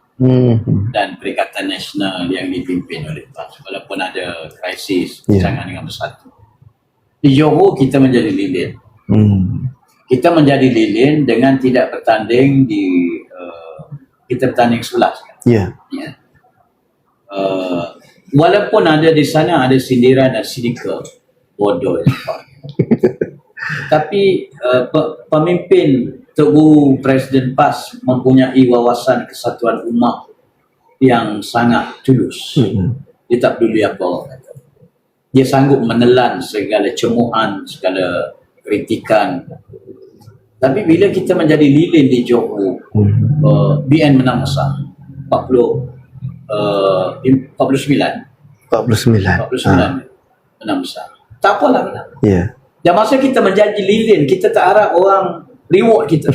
dan Perikatan Nasional yang dipimpin oleh PAS. Walaupun ada krisis, jangan dengan bersatu. Di Johor kita menjadi lilin. Kita menjadi lilin dengan tidak bertanding kita bertanding 11 kan? Walaupun ada di sana ada sindiran dan sidika bodoh tapi pemimpin Tugu Presiden PAS mempunyai wawasan kesatuan ummah yang sangat tulus. Dia tak peduli apa orang kata. Dia sanggup menelan segala cemuhan, segala kritikan. Tapi bila kita menjadi lilin di Johor, BN menang besar 49 menang besar. Tak apalah menang. Dan masa kita menjadi lilin, kita tak harap orang reward kita.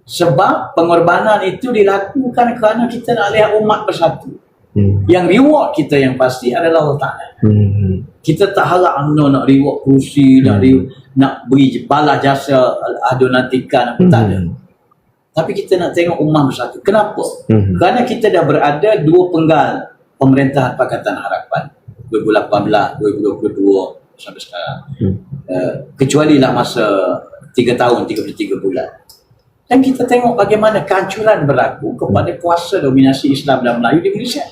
Sebab pengorbanan itu dilakukan kerana kita nak lihat umat bersatu. Yang reward kita yang pasti adalah Allah Ta'ala. Kita tak harap nak reward kerusi, nak beri balas jasa adonatikan, tak ada. Tapi kita nak tengok umat bersatu. Kenapa? Kerana kita dah berada dua penggal pemerintahan Pakatan Harapan 2018, 2022 sampai sekarang. Kecuali lah masa 3 tahun 33 bulan. Dan kita tengok bagaimana kehancuran berlaku kepada kuasa dominasi Islam dan Melayu di Malaysia.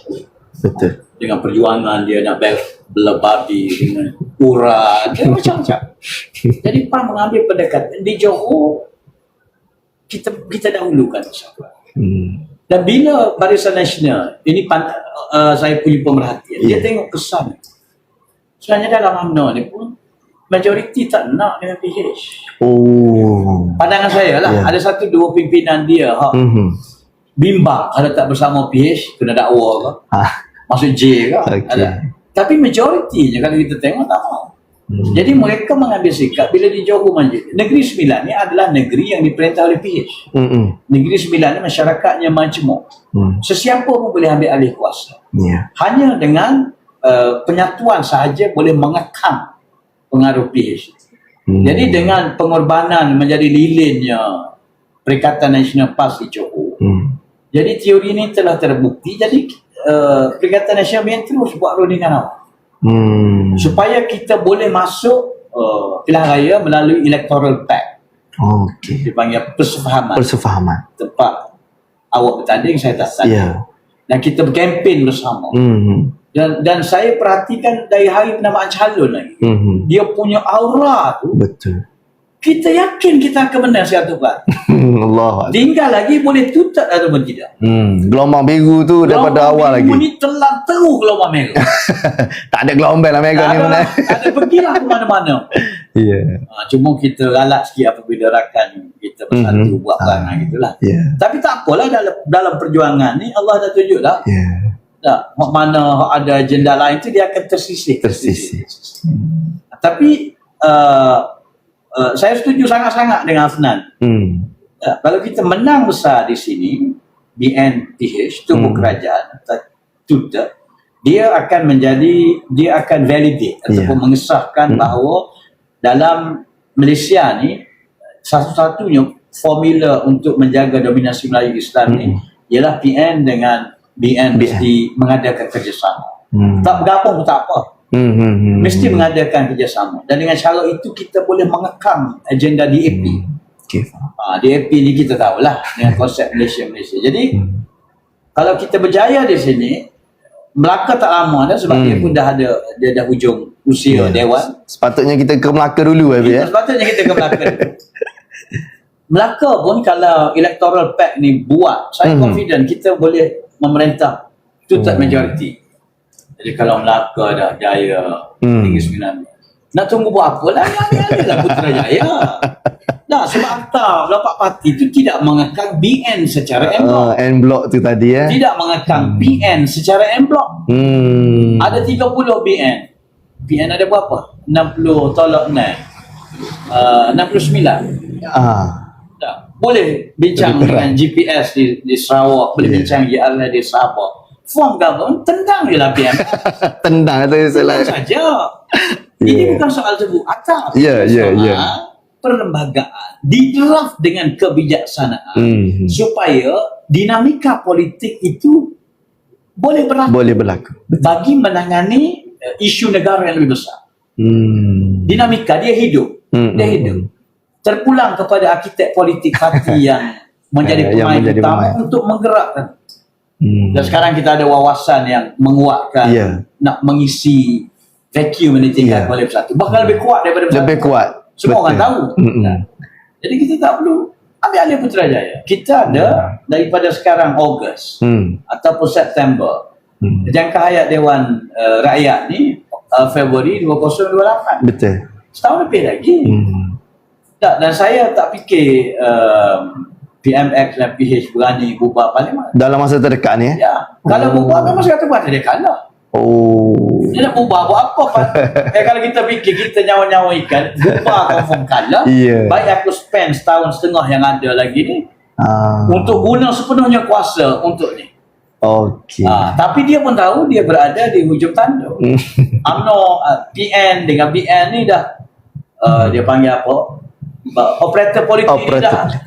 Betul. Dengan perjuangan dia nak bela babi, dengan urat, dan macam-macam. Jadi PAN mengambil pendekatan di Johor, kita dahulukan masyarakat. Dan bila Barisan Nasional, ini saya punya pemerhatian, dia tengok kesan. Sebenarnya dalam UMNO ni pun majoriti tak nak dengan PH. Pandangan saya lah, ada satu dua pimpinan dia bimbang kalau tak bersama PH kena dakwa ke, masuk J ke. Tapi majoritinya kalau kita tengok tak mau. Jadi mereka mengambil sikap bila di Johor Manjid. Negeri Sembilan ni adalah negeri yang diperintah oleh PH. Negeri Sembilan ni masyarakatnya majmuk. Sesiapa pun boleh ambil alih kuasa. Hanya dengan penyatuan sahaja boleh mengekang pengaruh PH. Jadi dengan pengorbanan menjadi lilinnya Perikatan Nasional PAS di Johor. Jadi teori ini telah terbukti. Jadi Perikatan Nasional BN terus buat rundingan awal. Supaya kita boleh masuk pilihan raya melalui Electoral Pact. Dipanggil persefahaman. Tempat awak bertanding, saya tak tanding. Dan kita berkempen bersama. Dan saya perhatikan dari hari penamaan calon lagi. Dia punya aura tu. Betul. Kita yakin kita akan menang 100%. Allah. Tinggal lagi boleh tutup atau tidak. Gelombang biru tu daripada awal lagi. Gelombang biru ni telah terus gelombang merah. Tak ada gelombang lah merah ni mana. Tak ada, pergilah ke mana-mana. Cuma kita galak sikit apabila rakan kita bersatu buat perangai gitulah. Tapi tak apalah, dalam perjuangan ni Allah dah tunjuk dah. Tak, mana ada agenda lain tu dia akan tersisih. Tapi saya setuju sangat-sangat dengan Afnan. Kalau kita menang besar di sini, BNPH, tubuh kerajaan, tutup, dia akan validate ataupun mengesahkan bahawa dalam Malaysia ni satu-satunya formula untuk menjaga dominasi Melayu Islam ni ialah PN dengan BN mesti mengadakan kerjasama. Tak bergabung pun tak apa. Mesti mengadakan kerjasama. Dan dengan cara itu kita boleh mengekang agenda DAP. DAP ni kita tahulah dengan konsep Malaysia. Jadi kalau kita berjaya di sini, Melaka tak lama dah sebab dia pun dah hujung usia Dewan. Sepatutnya kita ke Melaka dulu. Sepatutnya kita ke Melaka dulu. Melaka pun kalau Electoral Pact ni buat, saya confident kita boleh memerintah two-third majority. Jadi kalau Melaka dah jaya Negeri Sembilan, nak tunggu buat apa lah? Lah Putrajaya. Nah, sebab akta Melapak Parti itu tidak mengekang BN secara en blok. En blok tu tadi Tidak mengekang BN secara en blok. Ada 30 BN. BN ada berapa? 60 tolak 6. 69. Boleh bincang dengan GPS di Sarawak, boleh bincang JRL di Sabah. Form government, tendang je lah PM. Tendang saja. Ini bukan soal tebu atap. Perlembagaan di-draft dengan kebijaksanaan supaya dinamika politik itu boleh berlaku bagi menangani isu negara yang lebih besar. Dinamika dia hidup. Terpulang kepada arkitek politik parti yang menjadi pemain utama untuk menggerakkan. Dan sekarang kita ada wawasan yang menguatkan nak mengisi vacuum yang ditinggalkan oleh Bersatu. Bahkan lebih kuat daripada Bersatu. Lebih kuat. Semua orang tahu. Jadi kita tak perlu ambil alih Putrajaya. Kita ada daripada sekarang Ogos ataupun September. Jangka hayat Dewan Rakyat ni Februari 2028. Betul. Setahun lebih lagi. Dan saya tak fikir PMX dan PH berani bubar parlimen dalam masa terdekat ni. Kalau bubar memang 100% dia kalah. Dia nak bubar buat apa kan? Kalau kita fikir kita nyawa-nyawa ikan, bubar confirm kalah. Baik aku spend setahun setengah yang ada lagi ni, untuk guna sepenuhnya kuasa untuk ni. Okey. Tapi dia pun tahu dia berada di hujung tanduk. UMNO, PN dengan BN ni dah dia panggil apa? Operator politik ni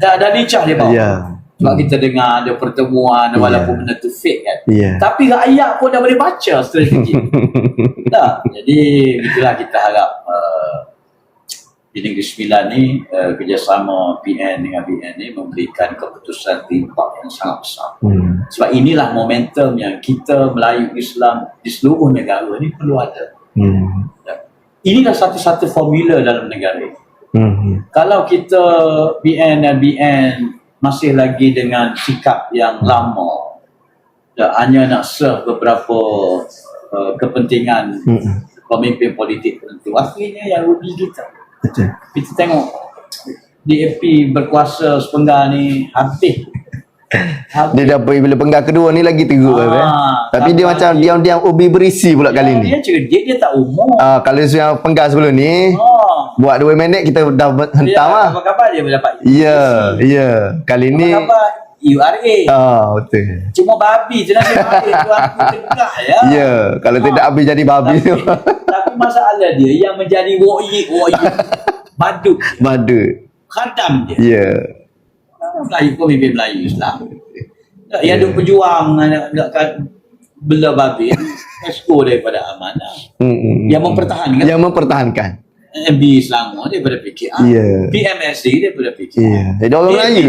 dah lincah dia bawa. Yeah. Sebab kita dengar ada pertemuan walaupun benda tu fake kan. Tapi rakyat pun dah boleh baca strategi. Jadi itulah kita harap di Negeri Sembilan ni kerjasama PN dengan BN ni memberikan keputusan impak yang sangat besar. Sebab inilah momentum yang kita Melayu Islam di seluruh negara ni perlu ada. Inilah satu-satu formula dalam negara ini. Kalau kita PN dan BN masih lagi dengan sikap yang lama, hanya nak serve beberapa kepentingan pemimpin politik tertentu, akhirnya yang rugi kita. Betul. Kita tengok DAP berkuasa sepenggal ni habis. Dia dah bila penggal kedua ni lagi teruk tapi dia macam diam-diam ubi berisi pula kali ni. Dia cerdik, dia tak umur. Kalau yang penggal sebelum ni buat 2 minit kita dah hentam lah. Apa khabar dia mendapat? Ya. Kali ni apa khabar? URA. Betul. Cuma babi je nanti babi tu aku tegak ya. Ya, kalau tidak habis jadi babi tu. Tapi masalah dia yang menjadi woyi badut. Khadam dia. Ya. Melayu pemimpin Melayu Islam. Yang duk berjuang nak bela babi, esko daripada amanah. Yang mempertahankan. MB Selangor dia pada fikir PMSD dia pada fikir jadi orang Melayu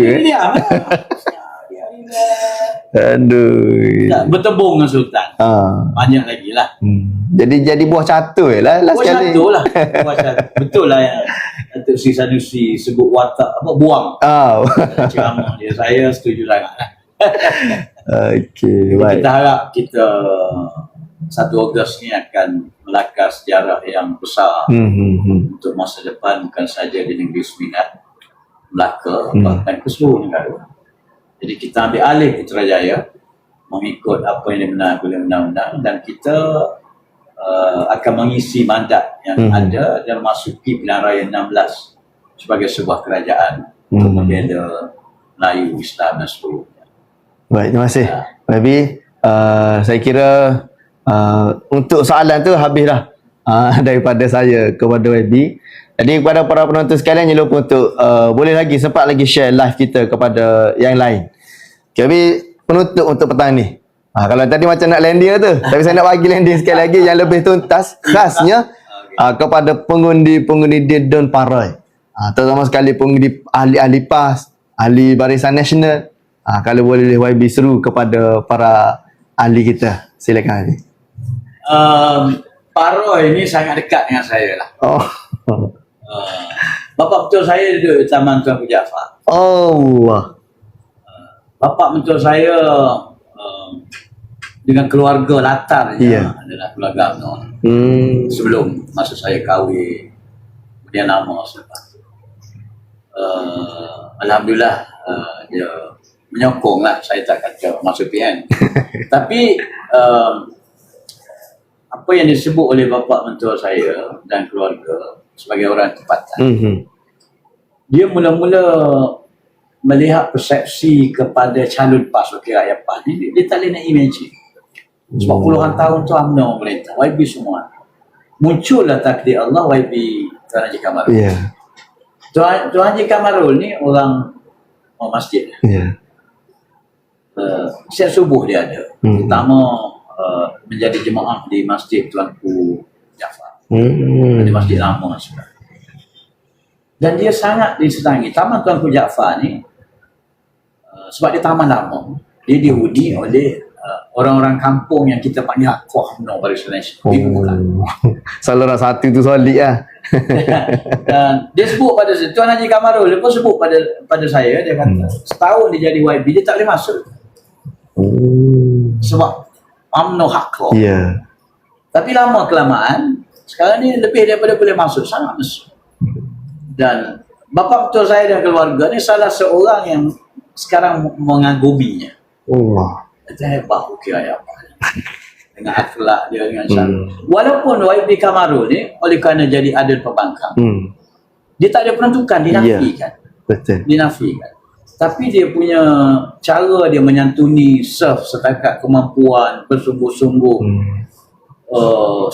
aduh bertembung dengan Sultan banyak lagi lah jadi buah catur lah buah catur lah betul lah yang Datuk Sri Sanusi sebut watak buang ceramah dia, saya setuju sangat lah. Okey, baik. Kita harap kita 1 Ogos ni akan melakar sejarah yang besar untuk masa depan, bukan saja di Negeri Sembilan, Melaka, bahkan ke seluruh negara. Jadi kita ambil alih Putrajaya mengikut apa yang dibenarkan oleh undang-undang, dan kita akan mengisi mandat yang ada dan masuki pilihan raya 16 sebagai sebuah kerajaan untuk membela Melayu, Islam dan seluruhnya. Baik, terima kasih. Maybe saya kira untuk soalan tu habis dah daripada saya kepada YB. Jadi kepada para penonton sekalian, jangan lupa untuk boleh lagi sempat lagi share live kita kepada yang lain. Okay, YB penutup untuk petang ni. Kalau tadi macam nak landing tu, tapi saya nak bagi landing sekali lagi yang lebih tuntas, khasnya kepada pengundi-pengundi di Don Parai. Terutama sekali pengundi ahli-ahli PAS, ahli Barisan Nasional. Kalau boleh YB seru kepada para ahli kita. Silakan YB. Parai ni sangat dekat dengan saya lah. Bapa betul saya duduk di Taman Tuanku Jaafar. Bapa betul saya dengan keluarga latarnya adalah keluarga UMNO. Sebelum masa saya kahwin, kemudian lama selepas tu. Alhamdulillah dia menyokong lah, saya tak kata masuk PN. Tapi apa yang disebut oleh bapa mentua saya dan keluarga sebagai orang tempatan, dia mula-mula melihat persepsi kepada calon PAS wakil rakyat PAS ni, dia tak boleh nak imagine. Sebab puluhan tahun tu UMNO memerintah, YB semua. Muncullah takdir Allah YB Tuan Haji Kamarul. Tuan Haji Kamarul ni orang masjid. Setiap subuh dia ada. Pertama menjadi jemaah di Masjid Tuanku Jaafar. Di Masjid lama sebenarnya. Dan dia sangat disenangi. Taman Tuanku Jaafar ni sebab dia taman lama, dia dihuni oleh orang-orang kampung yang kita panggil Kuah UMNO Barisan Nasional. Salah satu tu solid lah. Dan dia sebut pada Tuan Haji Kamarul, dia pun sebut pada saya, dia kata setahun dia jadi YB dia tak boleh masuk. Sebab UMNO hak kau. Tapi lama kelamaan sekarang ni lebih daripada boleh masuk, sangat masuk. Dan bapa betul saya dan keluarga ni salah seorang yang sekarang mengaguminya. Itu hebat kira apa dengan akhlak dia, dengan cara. Walaupun YB Kamarul ni oleh kerana jadi adil pembangkang, dia tak ada penentukan, dinafikan. Betul. Dinafikan. Tapi dia punya cara dia menyantuni serve setakat kemampuan, bersungguh-sungguh,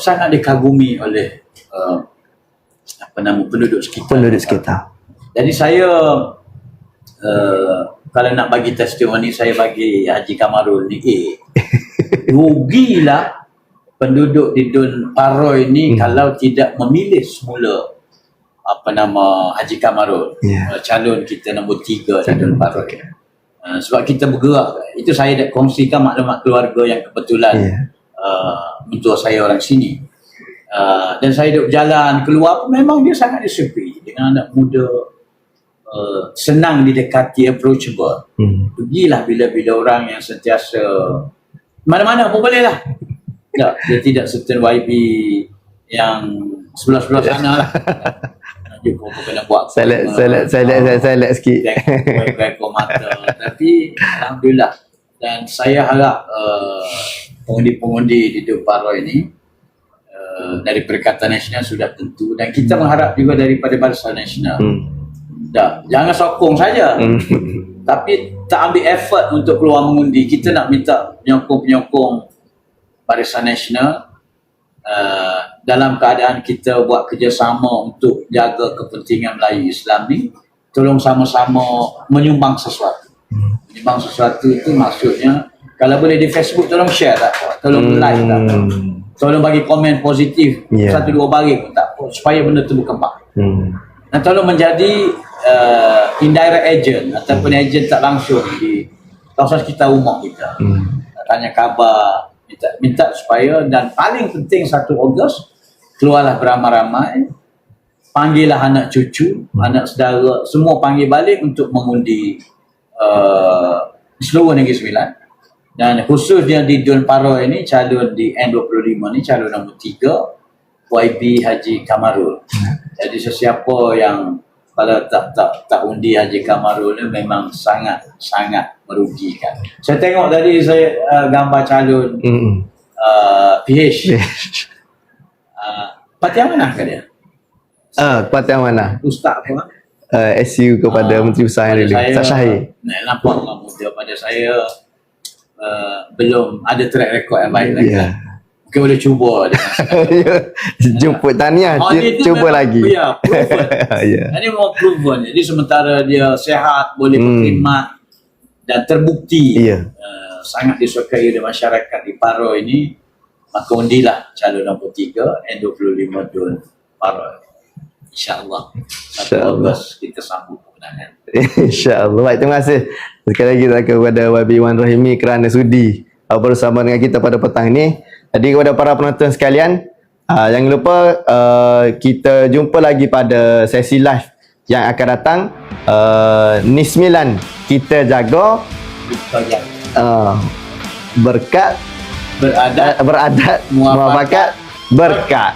sangat dikagumi oleh penduduk sekitar. Jadi saya kalau nak bagi testimoni, saya bagi Haji Kamarul ni rugilah penduduk di Dun Paroi ni kalau tidak memilih semula Haji Kamarul, calon kita nombor 3 di Dun Paroi. Sebab kita bergerak, itu saya dah kongsikan maklumat keluarga yang kebetulan mentua saya orang sini. Dan saya duduk berjalan keluar, memang dia sangat disukai dengan anak muda, senang didekati, approachable. Pergilah bila-bila orang yang sentiasa mana-mana pun boleh lah. Dia tidak certain YB yang sebelah-sebelah sana lah. Jumpa pun kena buat Select sikit ekor mata. Tapi Alhamdulillah, dan saya harap pengundi-pengundi di Dun Paroi ni dari Perikatan Nasional sudah tentu, dan kita mengharap juga daripada Barisan Nasional. Jangan sokong saja, tapi tak ambil effort untuk keluar mengundi. Kita nak minta penyokong-penyokong Barisan Nasional dalam keadaan kita buat kerjasama untuk jaga kepentingan Melayu Islam ni, tolong sama-sama menyumbang sesuatu. Menyumbang sesuatu itu maksudnya, kalau boleh di Facebook tolong share tak apa, tolong like tak apa, tolong bagi komen positif, 1-2 baris pun tak apa, supaya benda tu berkembang. Dan tolong menjadi indirect agent ataupun agent tak langsung di kawasan sekitar rumah kita. Tanya khabar, minta supaya, dan paling penting 1 Ogos keluarlah beramai-ramai, panggillah anak cucu, anak saudara, semua panggil balik untuk mengundi seluruh Negeri Sembilan. Dan khususnya di Dun Paroi ini, calon di N25 ni, calon nombor 3 YB Haji Kamarul. Jadi sesiapa yang kalau tak undi Haji Kamarul ni memang sangat merugikan. Saya tengok tadi saya gambar calon PH. Parti Amanah ke dia? Parti Amanah. Ustaz apa? SU kepada Menteri Besar yang dulu, Ustaz Syahir. Nampak orang muda pada saya belum ada track record yang baik lagi. Mungkin boleh cuba dia. Jemput tahniah, cuba lagi. Ya, proven. Ini memang proven. Jadi sementara dia sihat, boleh berkhidmat dan terbukti sangat disukai oleh masyarakat di Paroi ini, maka undilah calon nombor 3 N25 Dun Paroi. InsyaAllah 1 Ogos kita sambung kemenangan. InsyaAllah. Baik, terima kasih sekali lagi kepada YB Wan Rahimi kerana sudi bersama dengan kita pada petang ini. Jadi kepada para penonton sekalian, jangan lupa kita jumpa lagi pada sesi live yang akan datang. Nismilan kita jaga, berkat, beradat, muafakat, berkat.